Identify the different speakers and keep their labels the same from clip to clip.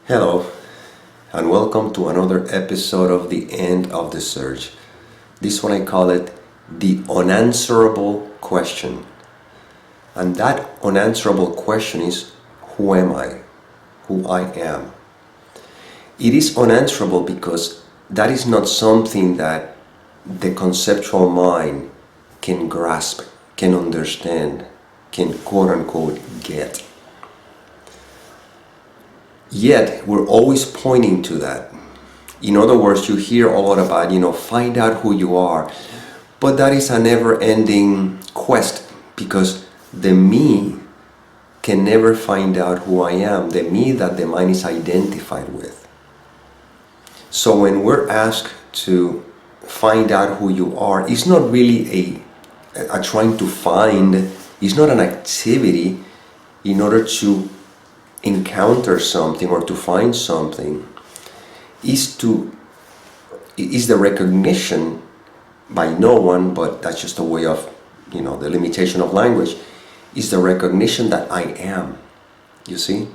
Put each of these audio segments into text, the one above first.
Speaker 1: Hello, and welcome to another episode of The End of the Search. This one I call it The Unanswerable Question. And that unanswerable question is, who am I? Who I am. It is unanswerable because that is not something that the conceptual mind can grasp, can understand, can quote-unquote get. Yet, we're always pointing to that. In other words, you hear a lot about, find out who you are. But that is a never-ending quest because the me can never find out who I am, the me that the mind is identified with. So when we're asked to find out who you are, it's not really a trying to find, it's not an activity in order to encounter something or to find something. Is the recognition by no one, but that's just a way of, the limitation of language, is the recognition that I am. You see?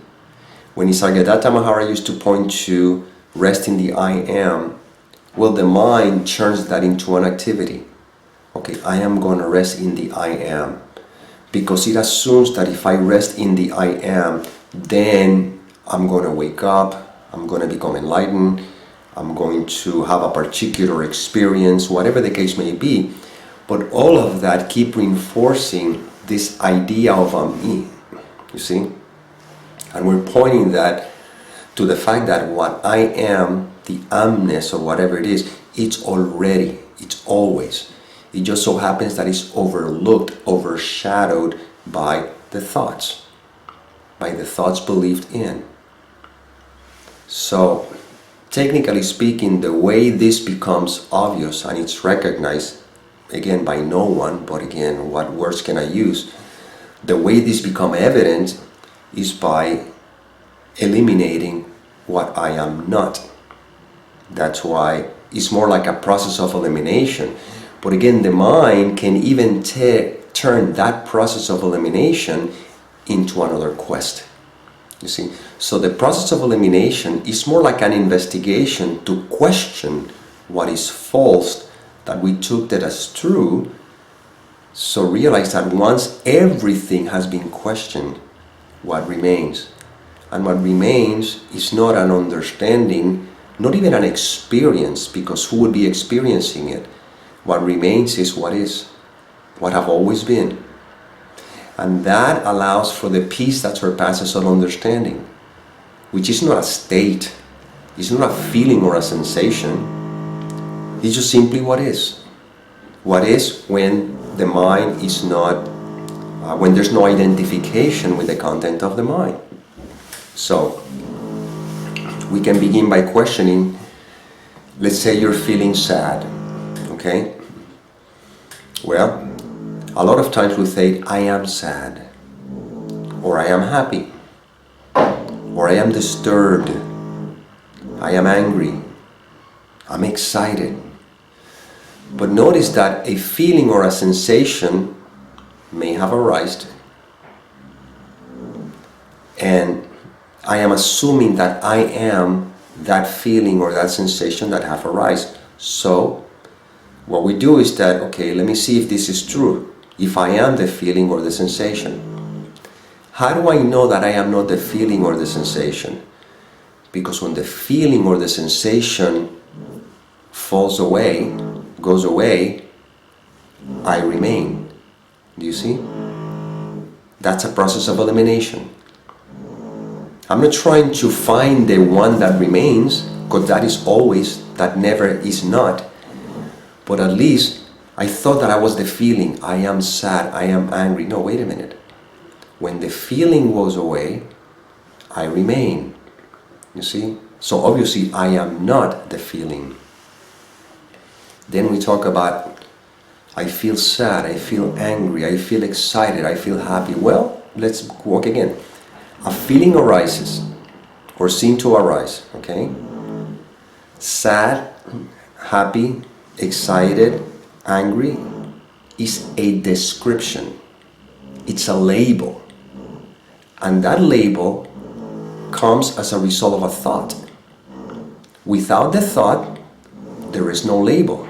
Speaker 1: When Nisargadatta Mahara used to point to rest in the I am, well, the mind turns that into an activity. Okay, I am going to rest in the I am. Because it assumes that if I rest in the I am, then I'm going to wake up, I'm going to become enlightened, I'm going to have a particular experience, whatever the case may be. But all of that keep reinforcing this idea of a me, you see? And we're pointing that to the fact that what I am, the amness or whatever it is, it's already, it's always. It just so happens that it's overlooked, overshadowed by the thoughts believed in. So, technically speaking, the way this becomes obvious and it's recognized, again, by no one, but again, what words can I use? The way this becomes evident is by eliminating what I am not. That's why it's more like a process of elimination. But again, the mind can even turn that process of elimination into another quest. You see? So the process of elimination is more like an investigation to question what is false that we took that as true. So realize that once everything has been questioned, what remains? And what remains is not an understanding, not even an experience, because who would be experiencing it? What remains is, what have always been. And that allows for the peace that surpasses all understanding, which is not a state, it's not a feeling or a sensation, it's just simply what is. What is when the mind is not, when there's no identification with the content of the mind. So, we can begin by questioning, let's say you're feeling sad, okay? Well, a lot of times we say, I am sad, or I am happy, or I am disturbed, I am angry, I'm excited. But notice that a feeling or a sensation may have arisen, and I am assuming that I am that feeling or that sensation that have arisen. So, what we do is that, okay, let me see if this is true. If I am the feeling or the sensation. How do I know that I am not the feeling or the sensation? Because when the feeling or the sensation goes away, I remain. Do you see? That's a process of elimination. I'm not trying to find the one that remains, because that is always, that never is not. But at least I thought that I was the feeling. I am sad, I am angry. No, wait a minute. When the feeling goes away, I remain. You see? So obviously I am not the feeling. Then we talk about, I feel sad, I feel angry, I feel excited, I feel happy. Well, let's walk again. A feeling arises, or seem to arise, okay? Sad, happy, excited, angry is a description. It's a label. And that label comes as a result of a thought. Without the thought, there is no label.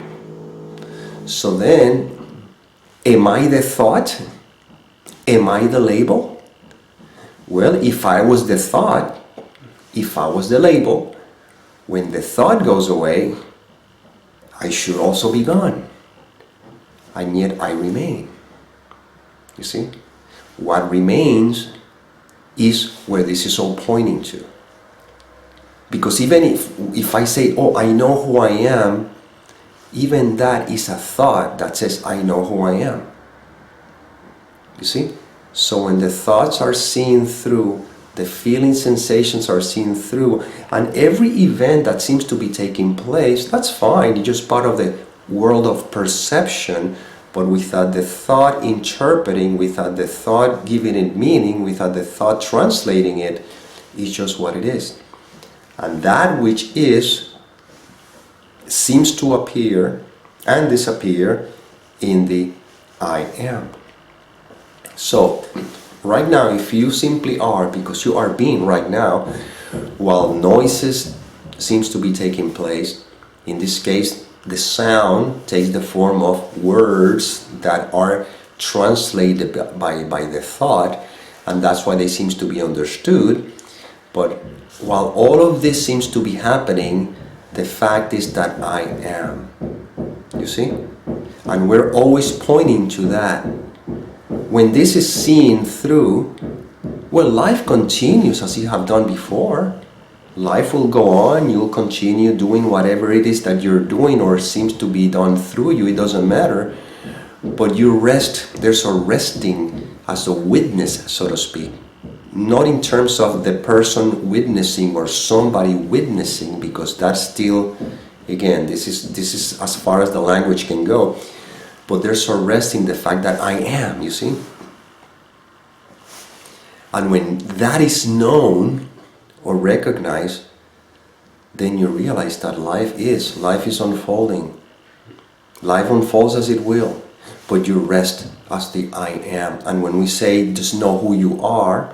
Speaker 1: So then, am I the thought? Am I the label? Well, if I was the thought, if I was the label, when the thought goes away, I should also be gone. And yet I remain. You see? What remains is where this is all pointing to. Because even if I say, oh, I know who I am, even that is a thought that says, I know who I am. You see? So when the thoughts are seen through, the feeling sensations are seen through, and every event that seems to be taking place, that's fine. It's just part of the world of perception, but without the thought interpreting, without the thought giving it meaning, without the thought translating it, it's just what it is. And that which is seems to appear and disappear in the I am. So, right now, if you simply are, because you are being right now, while noises seems to be taking place, in this case, the sound takes the form of words that are translated by the thought, and that's why they seems to be understood. But while all of this seems to be happening, the fact is that I am. You see? And we're always pointing to that. When this is seen through, well, life continues as you have done before. Life will go on, you'll continue doing whatever it is that you're doing or seems to be done through you, it doesn't matter. But you rest, there's a resting as a witness, so to speak. Not in terms of the person witnessing or somebody witnessing, because that's still, again, this is as far as the language can go. But there's a rest in the fact that I am, you see? And when that is known or recognized, then you realize that life is unfolding. Life unfolds as it will, but you rest as the I am. And when we say just know who you are,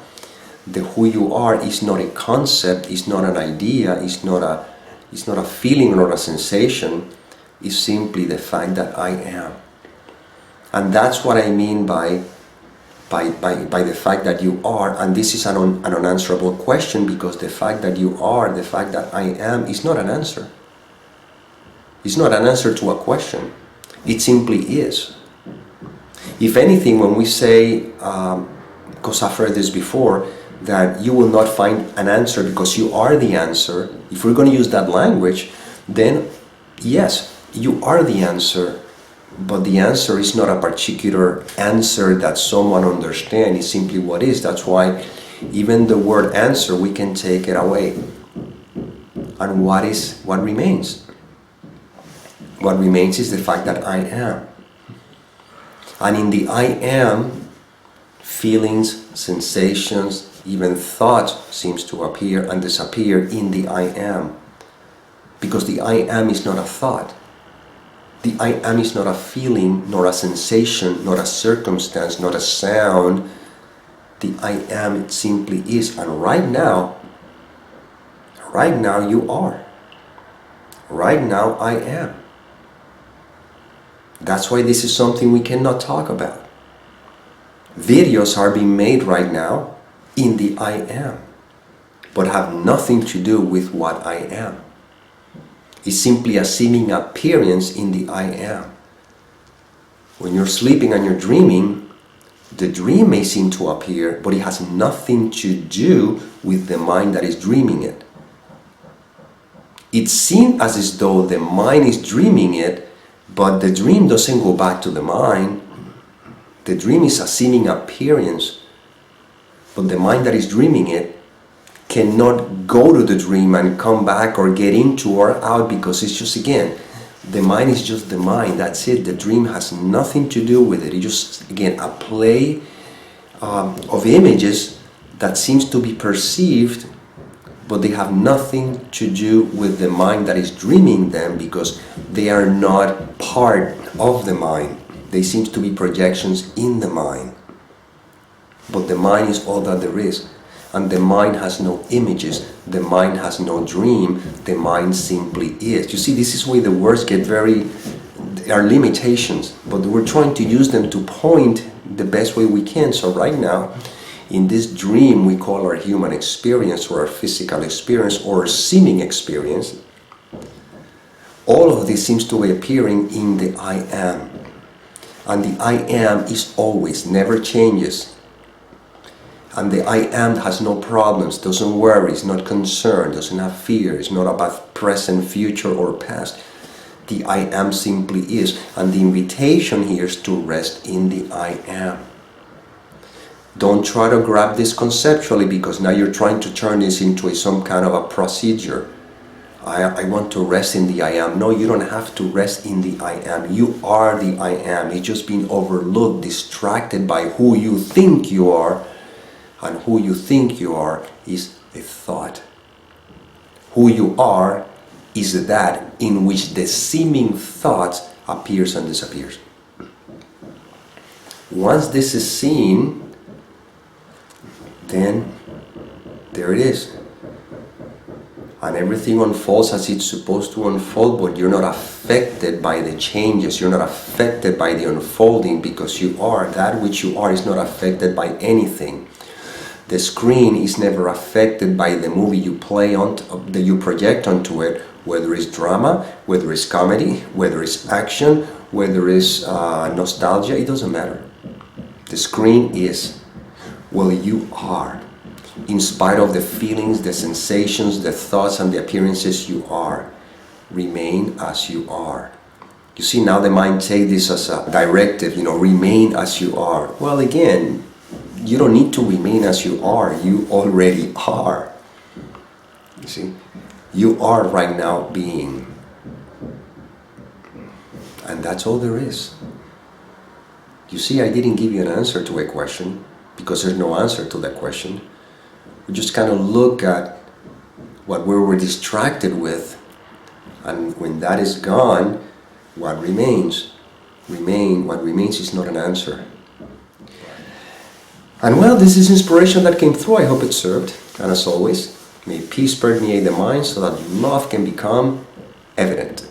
Speaker 1: the who you are is not a concept, it's not an idea, it's not a feeling or a sensation, it's simply the fact that I am. And that's what I mean by the fact that you are, and this is an unanswerable question, because the fact that you are, the fact that I am, is not an answer. It's not an answer to a question. It simply is. If anything, when we say, because I've heard this before, that you will not find an answer because you are the answer, if we're going to use that language, then yes, you are the answer. But the answer is not a particular answer that someone understands, it's simply what is. That's why even the word answer, we can take it away. And what remains? What remains is the fact that I am. And in the I am, feelings, sensations, even thoughts seems to appear and disappear in the I am. Because the I am is not a thought. The I am is not a feeling, nor a sensation, nor a circumstance, not a sound. The I am, it simply is. And right now you are. Right now I am. That's why this is something we cannot talk about. Videos are being made right now in the I am, but have nothing to do with what I am. Is simply a seeming appearance in the I am. When you're sleeping and you're dreaming, the dream may seem to appear, but it has nothing to do with the mind that is dreaming it. It seems as though the mind is dreaming it, but the dream doesn't go back to the mind. The dream is a seeming appearance, but the mind that is dreaming it cannot go to the dream and come back or get into or out, because it's just, again, the mind is just the mind, that's it. The dream has nothing to do with it. It's just, again, a play of images that seems to be perceived, but they have nothing to do with the mind that is dreaming them, because they are not part of the mind. They seem to be projections in the mind. But the mind is all that there is. And the mind has no images, the mind has no dream, the mind simply is. You see, this is where the words get there are limitations, but we're trying to use them to point the best way we can. So right now, in this dream we call our human experience or our physical experience or seeming experience, all of this seems to be appearing in the I am. And the I am is always, never changes. And the I am has no problems, doesn't worry, is not concerned, doesn't have fear, is not about present, future, or past. The I am simply is. And the invitation here is to rest in the I am. Don't try to grab this conceptually, because now you're trying to turn this into some kind of a procedure. I want to rest in the I am. No, you don't have to rest in the I am. You are the I am. It's just been overlooked, distracted by who you think you are. And who you think you are is a thought. Who you are is that in which the seeming thought appears and disappears. Once this is seen, then there it is. And everything unfolds as it's supposed to unfold, but you're not affected by the changes. You're not affected by the unfolding, because you are. That which you are is not affected by anything. The screen is never affected by the movie you play on, that you project onto it, whether it's drama, whether it's comedy, whether it's action, whether it's nostalgia. It doesn't matter. The screen is. Well, you are. In spite of the feelings, the sensations, the thoughts, and the appearances, you are. Remain as you are. You see, now the mind takes this as a directive, remain as you are. Well, again, you don't need to remain as you are. You already are. You see, you are right now being. And that's all there is. You see, I didn't give you an answer to a question, because there's no answer to that question. We just kind of look at what we were distracted with, and when that is gone, what remains? What remains is not an answer. And well, this is inspiration that came through. I hope it served. And as always, may peace permeate the mind so that love can become evident.